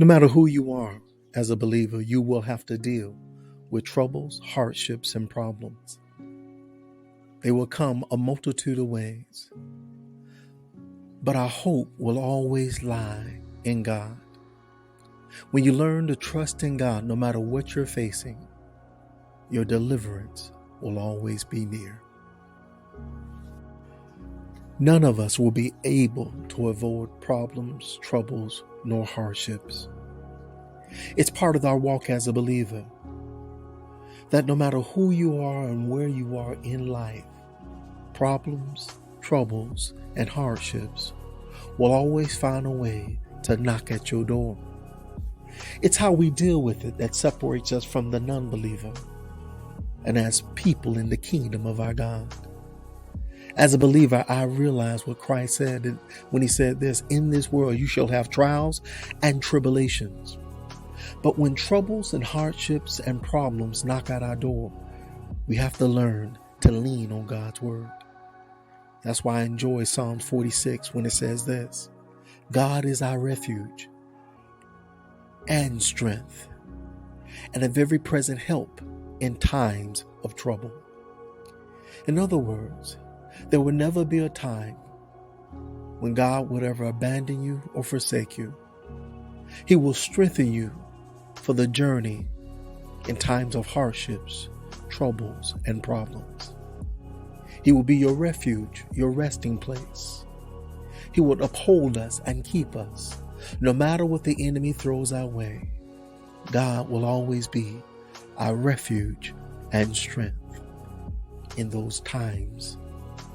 No matter who you are as a believer, you will have to deal with troubles, hardships, and problems. They will come a multitude of ways, but our hope will always lie in God. When you learn to trust in God, no matter what you're facing, your deliverance will always be near. None of us will be able to avoid problems, troubles, nor hardships. It's part of our walk as a believer that no matter who you are and where you are in life, problems, troubles, and hardships will always find a way to knock at your door. It's how we deal with it that separates us from the non-believer and as people in the kingdom of our God. As a believer, I realize what Christ said when he said this, in this world you shall have trials and tribulations. But when troubles and hardships and problems knock at our door, we have to learn to lean on God's word. That's why I enjoy Psalm 46 when it says this, God is our refuge and strength, and a very present help in times of trouble. In other words, there will never be a time when God would ever abandon you or forsake you. He will strengthen you for the journey in times of hardships, troubles, and problems. He will be your refuge, your resting place. He will uphold us and keep us. No matter what the enemy throws our way, God will always be our refuge and strength in those times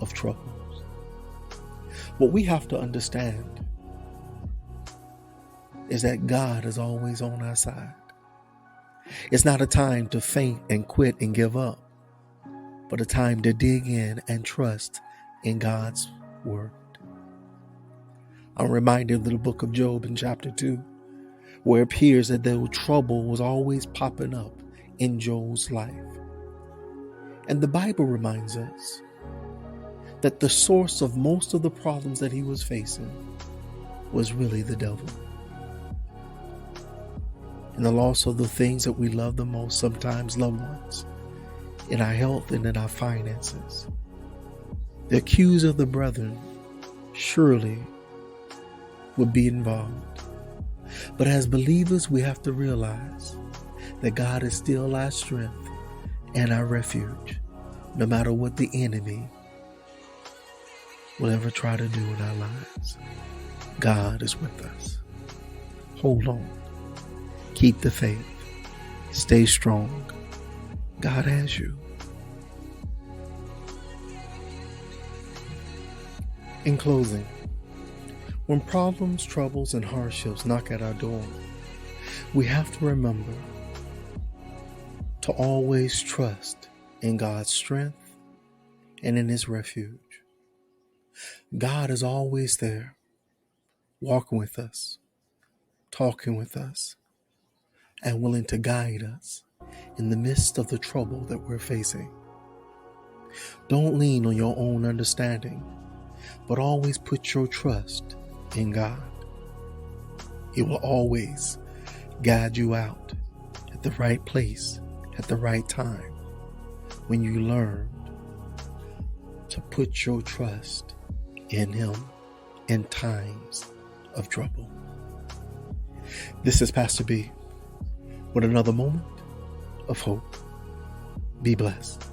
of troubles. What we have to understand is that God is always on our side. It's not a time to faint and quit and give up, but a time to dig in and trust in God's word. I'm reminded of the book of Job in chapter 2, where it appears that the trouble was always popping up in Job's life. And the Bible reminds us that the source of most of the problems that he was facing was really the devil. And the loss of the things that we love the most, sometimes loved ones, in our health and in our finances. The accuser of the brethren surely would be involved. But as believers, we have to realize that God is still our strength and our refuge, no matter what the enemy will ever try to do in our lives. God is with us. Hold on. Keep the faith. Stay strong. God has you. In closing, when problems, troubles, and hardships knock at our door, we have to remember to always trust in God's strength and in his refuge. God is always there, walking with us, talking with us, and willing to guide us in the midst of the trouble that we're facing. Don't lean on your own understanding, but always put your trust in God. He will always guide you out at the right place at the right time when you learn to put your trust in him in times of trouble. This is Pastor B with another moment of hope. Be blessed.